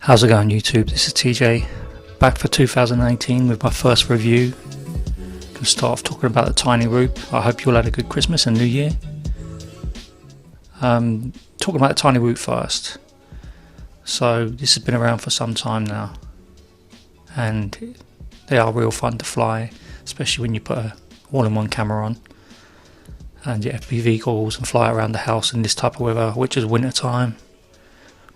How's it going, YouTube? This is TJ, back for 2018 with my first review. Going to start off talking about the Tiny Roop. I hope you all had a good Christmas and New Year. Talking about the Tiny Roop first. So this has been around for some time now, and they are real fun to fly, especially when you put a all-in-one camera on and your FPV goggles and fly around the house in this type of weather, which is winter time.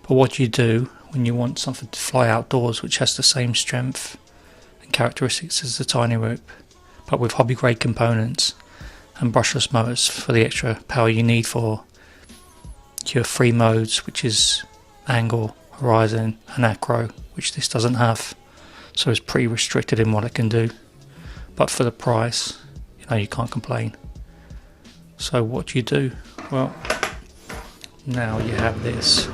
But what do you do when you want something to fly outdoors which has the same strength and characteristics as the Tiny Roop, but with hobby grade components and brushless motors for the extra power you need for your free modes, which is angle, horizon and acro, which this doesn't have, so it's pretty restricted in what it can do. But for the price, you can't complain. So what do you do? Well, now you have this.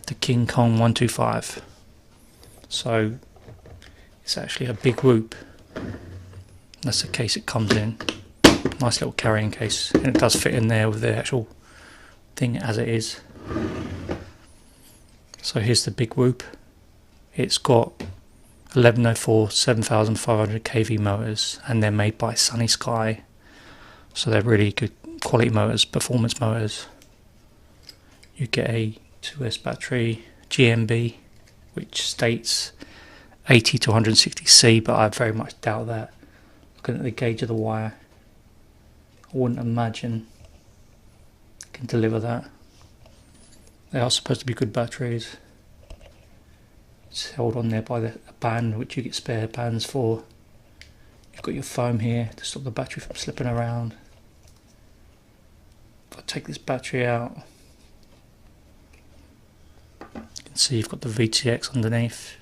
The KingKong 125. So it's actually a big Roop. That's the case it comes in. Nice little carrying case, and it does fit in there with the actual thing as it is. So here's the big Roop. It's got 1104 7500 kV motors, and they're made by Sunny Sky, so they're really good quality motors, performance motors. You get a 2S battery, GMB, which states 80 to 160 C, but I very much doubt that. Looking at the gauge of the wire, I wouldn't imagine it can deliver that. They are supposed to be good batteries. It's held on there by a band, which you get spare bands for. You've got your foam here to stop the battery from slipping around. If I take this battery out, see you've got the VTX underneath.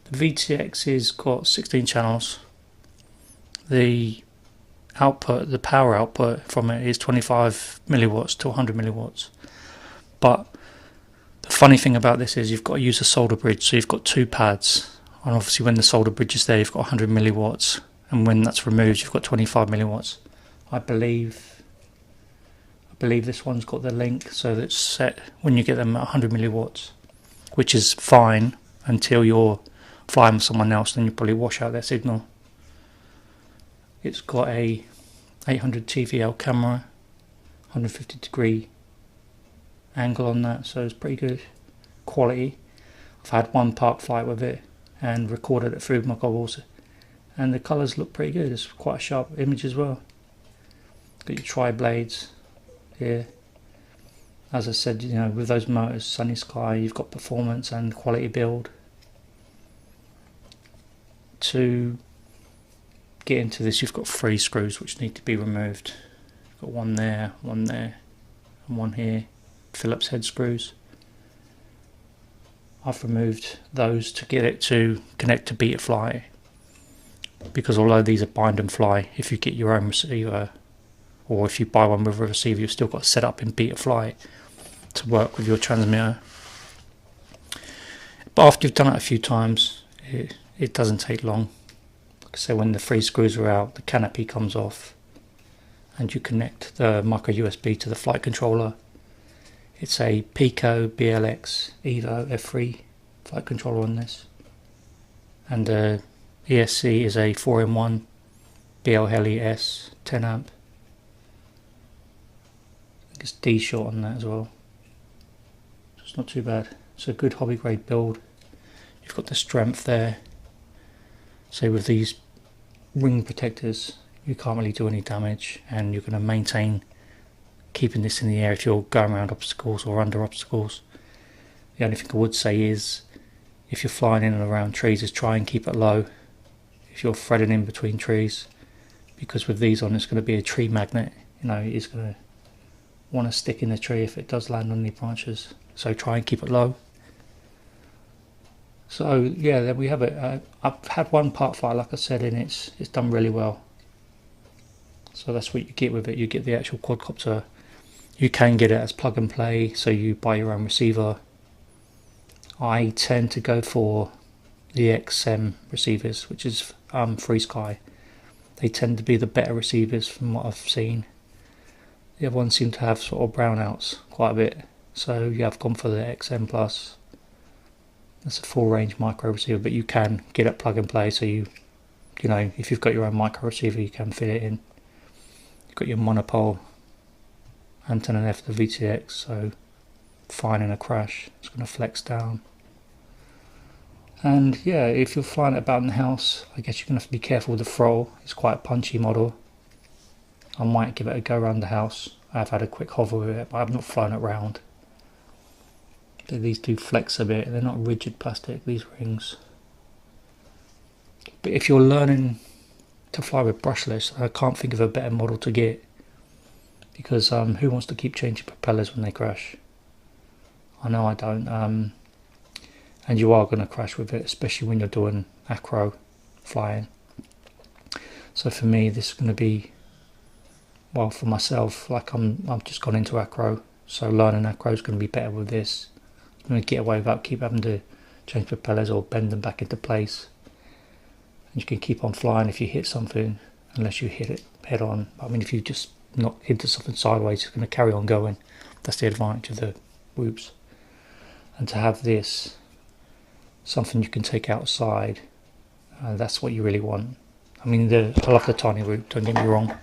The VTX has got 16 channels. The output, the power output from it is 25 milliwatts to 100 milliwatts. But the funny thing about this is you've got to use a solder bridge, so you've got two pads, and obviously when the solder bridge is there you've got 100 milliwatts, and when that's removed you've got 25 milliwatts. I believe this one's got the link so that it's set when you get them at 100 milliwatts, which is fine until you're flying with someone else, then you probably wash out their signal. It's got a 800 TVL camera, 150 degree angle on that, so it's pretty good quality. I've had one park flight with it and recorded it through my goggles, and the colours look pretty good. It's quite a sharp image as well. Got your tri-blades here. As I said, with those motors, Sunny Sky, you've got performance and quality build. To get into this, you've got 3 screws which need to be removed. You've got one there, and one here, Phillips head screws. I've removed those to get it to connect to Betafly, because although these are bind and fly, if you get your own receiver, or if you buy one with a receiver, you've still got to set up in Betafly to work with your transmitter. But after you've done it a few times, it doesn't take long. Like I say, when the 3 screws are out, the canopy comes off, and you connect the micro USB to the flight controller. It's a PIKO BLX F3 flight controller on this, and the ESC is a 4-in-1 BL Heli S 10 amp. It's D short on that as well, so it's not too bad. It's a good hobby grade build. You've got the strength there, so with these ring protectors you can't really do any damage, and you're going to maintain keeping this in the air if you're going around obstacles or under obstacles. The only thing I would say is, if you're flying in and around trees, is try and keep it low if you're threading in between trees, because with these on it's going to be a tree magnet. You know, it's going to want to stick in the tree if it does land on any branches, so try and keep it low. So yeah, there we have it. I've had one part fire, like I said, and it's done really well. So that's what you get with it. You get the actual quadcopter. You can get it as plug and play, so you buy your own receiver. I tend to go for the XM receivers, which is Free Sky. They tend to be the better receivers from what I've seen. The other ones seem to have sort of brownouts quite a bit, so yeah, I've gone for the XM Plus. That's a full range micro receiver, but you can get it plug and play, so you know, if you've got your own micro receiver, you can fit it in. You've got your monopole antenna there for the VTX, so fine in a crash, it's going to flex down. And yeah, if you're flying it about in the house, I guess you're going to have to be careful with the throttle. It's quite a punchy model. I might give it a go around the house. I've had a quick hover with it, but I've not flown it round. But these do flex a bit. They're not rigid plastic, these rings. But if you're learning to fly with brushless, I can't think of a better model to get, because who wants to keep changing propellers when they crash? I know I don't. And you are going to crash with it, especially when you're doing acro flying. So for me, this is going to be, well, for myself, like I've just gone into acro, so learning acro is going to be better with this. I'm going to get away without keep having to change propellers or bend them back into place. And you can keep on flying if you hit something, unless you hit it head on. I mean, if you just knock into something sideways, it's going to carry on going. That's the advantage of the whoops. And to have this, something you can take outside, that's what you really want. I mean, I love the tiny whoop, don't get me wrong,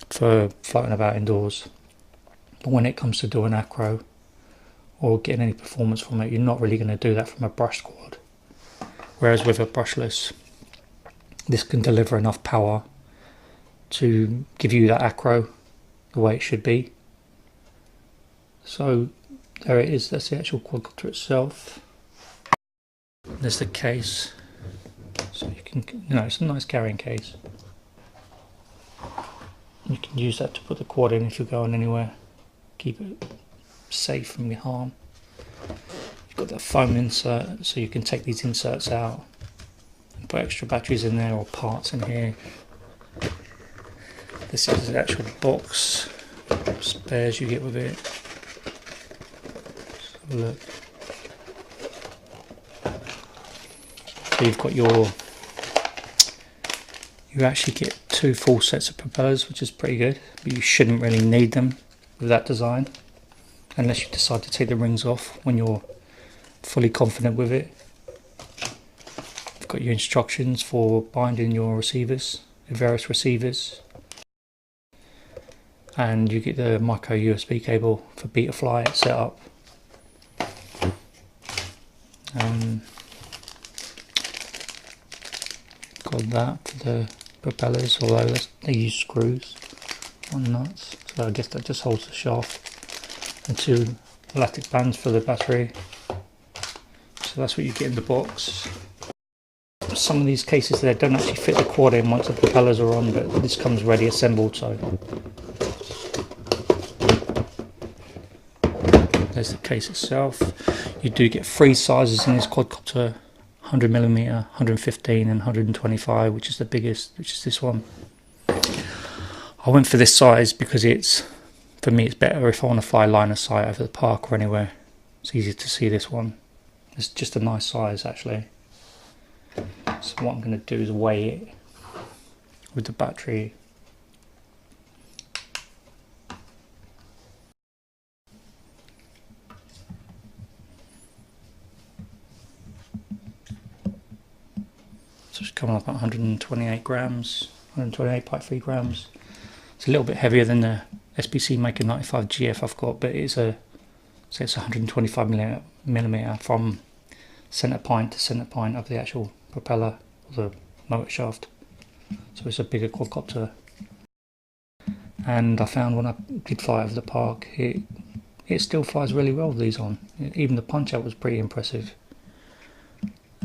for floating about indoors, but when it comes to doing acro or getting any performance from it, you're not really going to do that from a brush quad. Whereas with a brushless, this can deliver enough power to give you that acro the way it should be. So there it is, that's the actual quadcopter itself. There's the case, so you can, you know, it's a nice carrying case. You can use that to put the quad in if you're going anywhere, keep it safe from your harm. You've got that foam insert, so you can take these inserts out and put extra batteries in there or parts in here. This is the actual box, spares you get with it. Let's have a look. So you've got you actually get 2 full sets of propellers, which is pretty good, but you shouldn't really need them with that design, unless you decide to take the rings off when you're fully confident with it. You've got your instructions for binding your receivers, the various receivers, and you get the micro USB cable for Betaflight setup. Got that for the propellers, although they use screws, not nuts, so I guess that just holds the shaft, and 2 elastic bands for the battery. So that's what you get in the box. Some of these cases there don't actually fit the quad in once the propellers are on, but this comes ready assembled, so there's the case itself. You do get 3 sizes in this quadcopter: 100mm, 115 and 125, which is the biggest, which is this one. I went for this size because for me it's better if I want to fly line of sight over the park or anywhere. It's easier to see this one. It's just a nice size actually. So what I'm going to do is weigh it with the battery. So it's coming up at 128 grams, 128.3 grams. It's a little bit heavier than the SPC Maker 95 GF I've got, but it's 125mm from centre point to centre point of the actual propeller, or the motor shaft. So it's a bigger quadcopter. And I found when I did fly over the park, it it still flies really well with these on. Even the punch out was pretty impressive.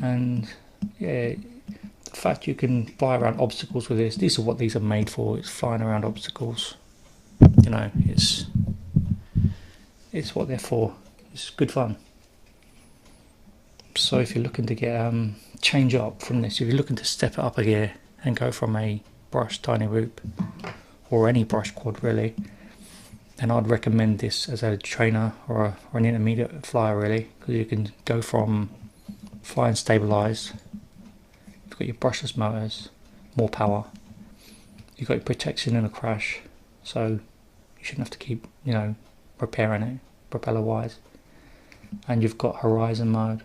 And yeah, the fact you can fly around obstacles with this, these are what these are made for. It's flying around obstacles. You know, it's what they're for. It's good fun. So if you're looking to get change up from this, if you're looking to step it up a gear and go from a brush tiny whoop or any brush quad really, then I'd recommend this as a trainer or an intermediate flyer really, because you can go from flying stabilised. You've got your brushless motors, more power. You've got your protection in a crash, so you shouldn't have to keep, you know, repairing it propeller wise. And you've got horizon mode,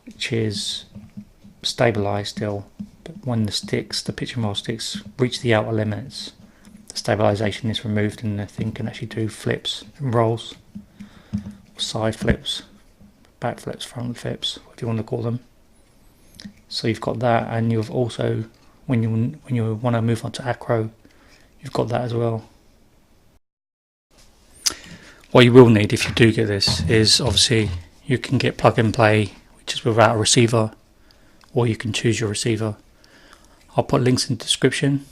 which is stabilised still, but when the pitch and roll sticks reach the outer limits, the stabilisation is removed and the thing can actually do flips and rolls, side flips, back flips, front flips, if you want to call them. So you've got that, and you've also, when you want to move on to acro, you've got that as well. What you will need if you do get this is obviously you can get plug and play, which is without a receiver, or you can choose your receiver. I'll put links in the description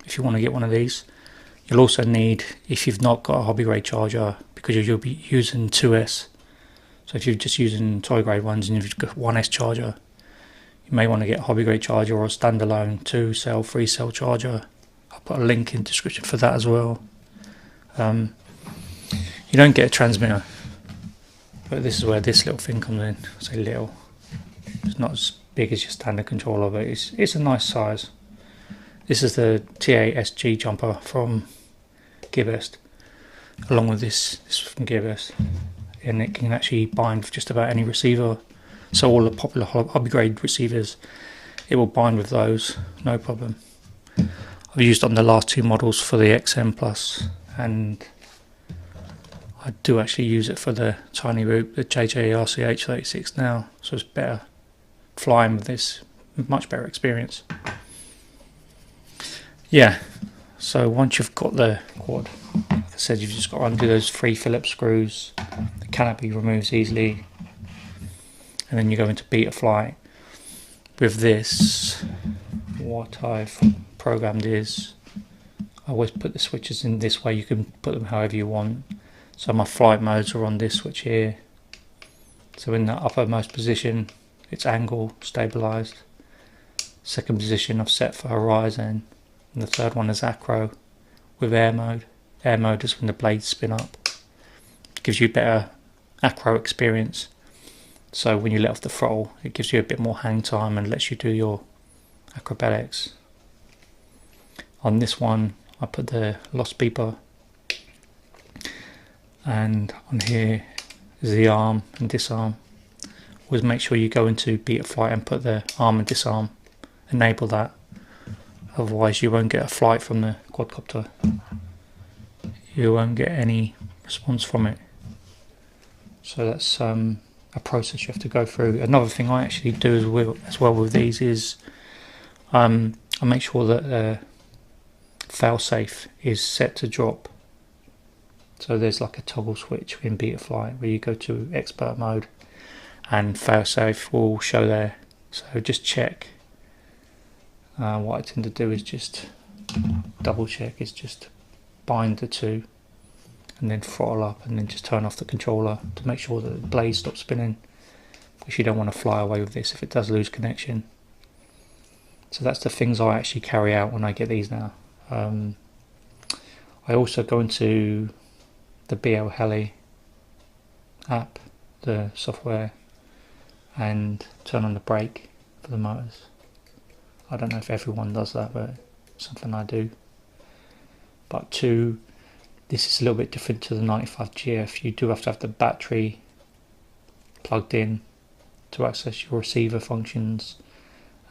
if you want to get one of these. You'll also need, if you've not got a hobby grade charger, because you'll be using 2S, so if you're just using toy grade ones and you've got 1S charger, you may want to get a hobby grade charger or a standalone 2-cell, 3-cell charger. I'll put a link in the description for that as well. You don't get a transmitter, but this is where this little thing comes in. I say little, it's not as big as your standard controller, but it's a nice size. This is the T8SG Jumper from Gearbest, along with this from Gearbest, and it can actually bind with just about any receiver. So all the popular hobby grade receivers, it will bind with those, no problem. I've used on the last two models for the XM Plus, and I do actually use it for the tiny root, the TJ.RC H36 now, so it's better flying with this, much better experience. Yeah, so once you've got the quad, like I said, you've just got to undo those 3 Phillips screws, the canopy removes easily, and then you go into beta flight. With this, what I've programmed is, I always put the switches in this way, you can put them however you want. So my flight modes are on this switch here. So in the uppermost position, it's angle stabilised. Second position I've set for horizon. And the third one is acro with air mode. Air mode is when the blades spin up. It gives you better acro experience. So when you let off the throttle, it gives you a bit more hang time and lets you do your acrobatics. On this one, I put the lost beeper. And on here is the arm and disarm. Always make sure you go into beta flight and put the arm and disarm, enable that, otherwise you won't get a flight from the quadcopter. You won't get any response from it. So that's a process you have to go through. Another thing I actually do as well with these is I make sure that the failsafe is set to drop. So there's like a toggle switch in beta flight where you go to expert mode and failsafe will show there. So just check. What I tend to do is just double check, is just bind the two and then throttle up and then just turn off the controller to make sure that the blade stops spinning, because you don't want to fly away with this if it does lose connection. So that's the things I actually carry out when I get these now. I also go into the BL Heli app, the software, and turn on the brake for the motors. I don't know if everyone does that, but it's something I do. But this is a little bit different to the 95GF. You do have to have the battery plugged in to access your receiver functions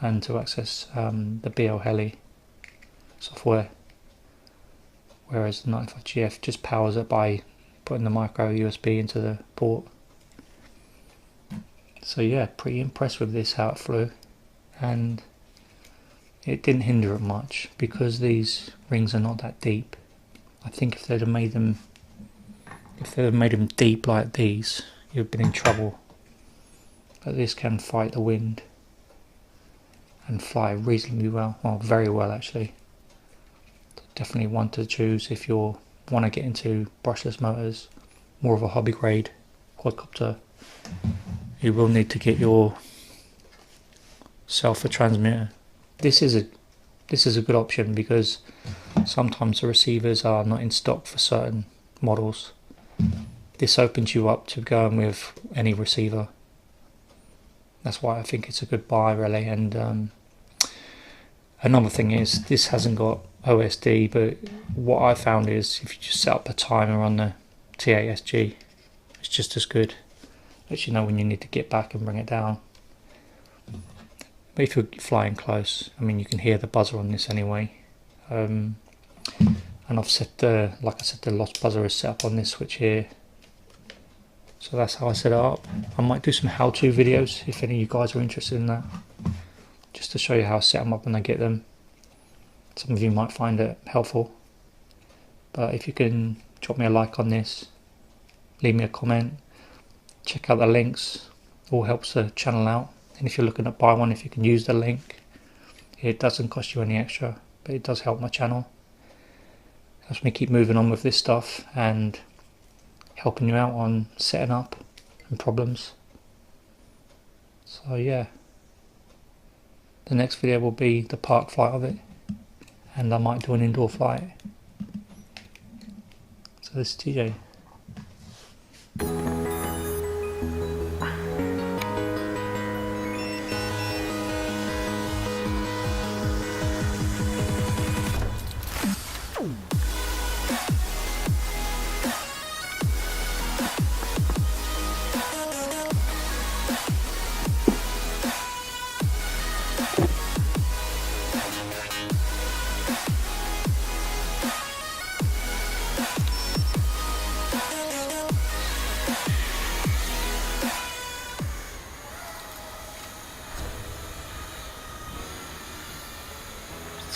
and to access the BL Heli software. Whereas the 95GF just powers it by putting the micro USB into the port. So yeah, pretty impressed with this, how it flew, and it didn't hinder it much because these rings are not that deep. I think if they'd have made them If they'd made them deep like these, you'd have been in trouble. But this can fight the wind and fly reasonably well, well, very well actually. Definitely one to choose if you want to get into brushless motors, more of a hobby grade quadcopter. You will need to get yourself a transmitter. This is a good option because sometimes the receivers are not in stock for certain models. This opens you up to going with any receiver. That's why I think it's a good buy really. And another thing is this hasn't got OSD, but what I found is if you just set up a timer on the T8SG, it's just as good. Lets you know when you need to get back and bring it down. But if you're flying close, I mean, you can hear the buzzer on this anyway. And I've set the, like I said, the lost buzzer is set up on this switch here. So that's how I set it up. I might do some how-to videos if any of you guys are interested in that, just to show you how I set them up when I get them. Some of you might find it helpful, but if you can drop me a like on this, leave me a comment, check out the links, all helps the channel out. And if you're looking to buy one, if you can use the link, it doesn't cost you any extra, but it does help my channel. Helps me keep moving on with this stuff and helping you out on setting up and problems. So yeah, the next video will be the park flight of it, and I might do an indoor flight. So this is TJ.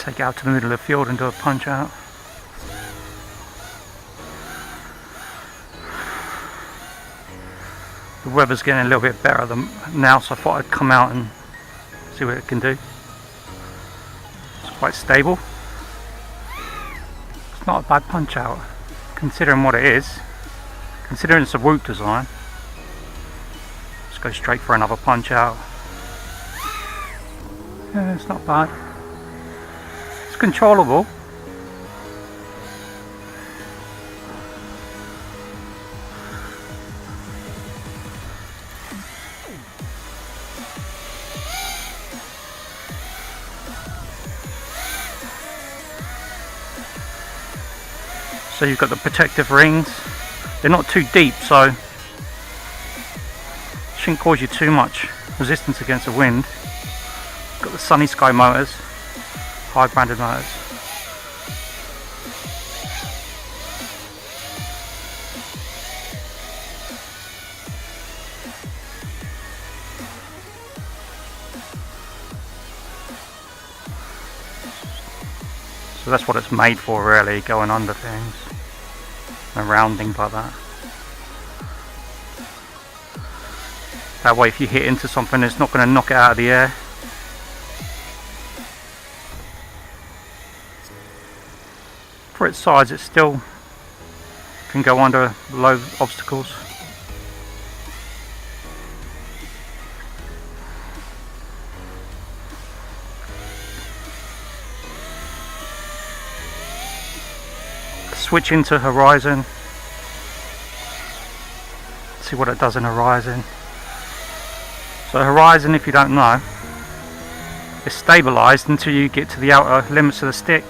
Take it out to the middle of the field and do a punch out. The weather's getting a little bit better now, so I thought I'd come out and see what it can do. It's quite stable. It's not a bad punch out, considering what it is. Considering it's a Whoop design. Let's go straight for another punch out. Yeah, it's not bad. It's controllable. So you've got the protective rings. They're not too deep, so shouldn't cause you too much resistance against the wind. Got the Sunny Sky motors, high branded motors. So that's what it's made for, really, going under things and around things like that. That way if you hit into something, it's not going to knock it out of the air. For its size, it still can go under low obstacles. Switch into horizon. See what it does in horizon. So horizon, if you don't know, is stabilised until you get to the outer limits of the stick.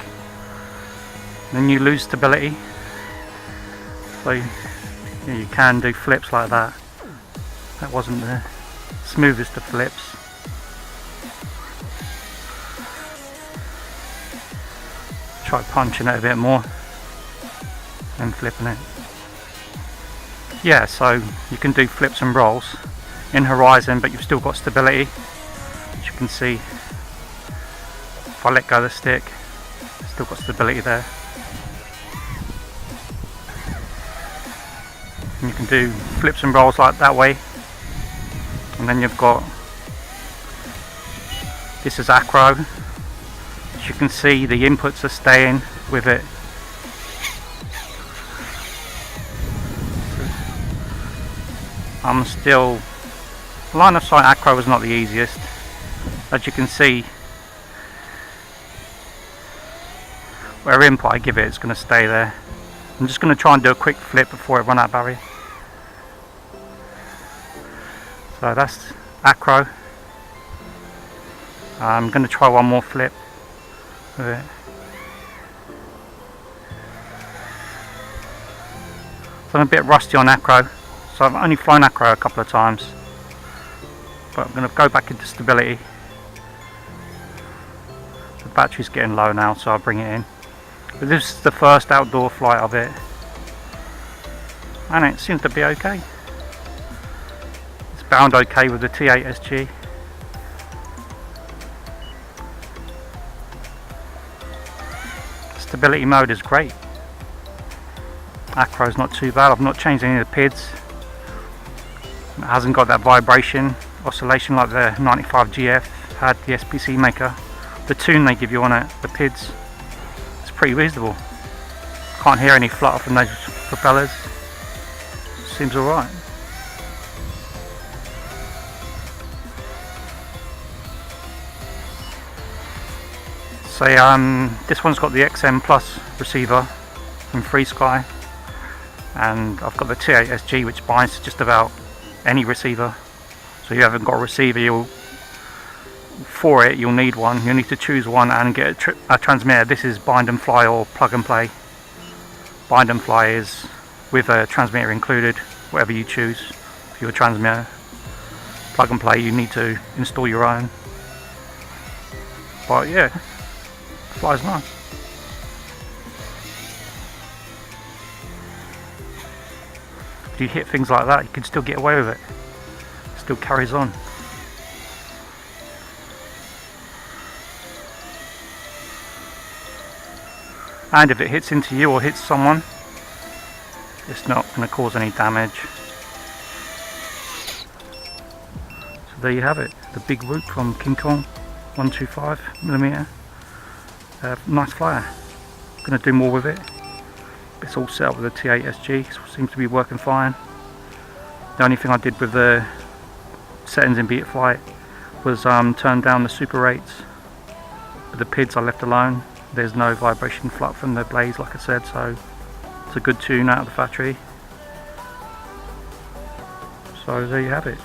Then you lose stability. So you can do flips like that. That wasn't the smoothest of flips. Try punching it a bit more and flipping it. Yeah, so you can do flips and rolls in horizon, but you've still got stability. As you can see, if I let go of the stick, still got stability there. and you can do flips and rolls like that way. And then you've got, this is acro. As you can see, the inputs are staying with it. I'm still, line of sight acro was not the easiest. As you can see, where input I give it, it's going to stay there. I'm just going to try and do a quick flip before I run out of battery. So that's acro. I'm going to try one more flip with it. So I'm a bit rusty on acro, so I've only flown acro a couple of times, but I'm going to go back into stability. The battery's getting low now, so I'll bring it in. But this is the first outdoor flight of it, and it seems to be okay. It's bound okay with the T8SG. Stability mode is great. Acro's not too bad. I've not changed any of the PIDs. It hasn't got that vibration oscillation like the 95GF had, the SPC maker. The tune they give you on it, the PIDs, it's pretty reasonable. Can't hear any flutter from those propellers. Seems alright. So this one's got the XM Plus receiver from FreeSky, and I've got the T8SG, which binds to just about any receiver. So if you haven't got a receiver, you'll need one. You'll need to choose one and get a transmitter. This is bind and fly or plug and play. Bind and fly is with a transmitter included, whatever you choose for your transmitter. Plug and play, you need to install your own. But yeah, flies nice. If you hit things like that, you can still get away with it. Still carries on. And if it hits into you or hits someone, it's not going to cause any damage. So there you have it, the big root from KingKong 125mm. Nice flyer. Going to do more with it. It's all set up with the T8SG, seems to be working fine. The only thing I did with the settings in Be It Flight was turn down the super rates. But the PIDs I left alone. There's no vibration flutter from the blades, like I said, so it's a good tune out of the factory. So there you have it.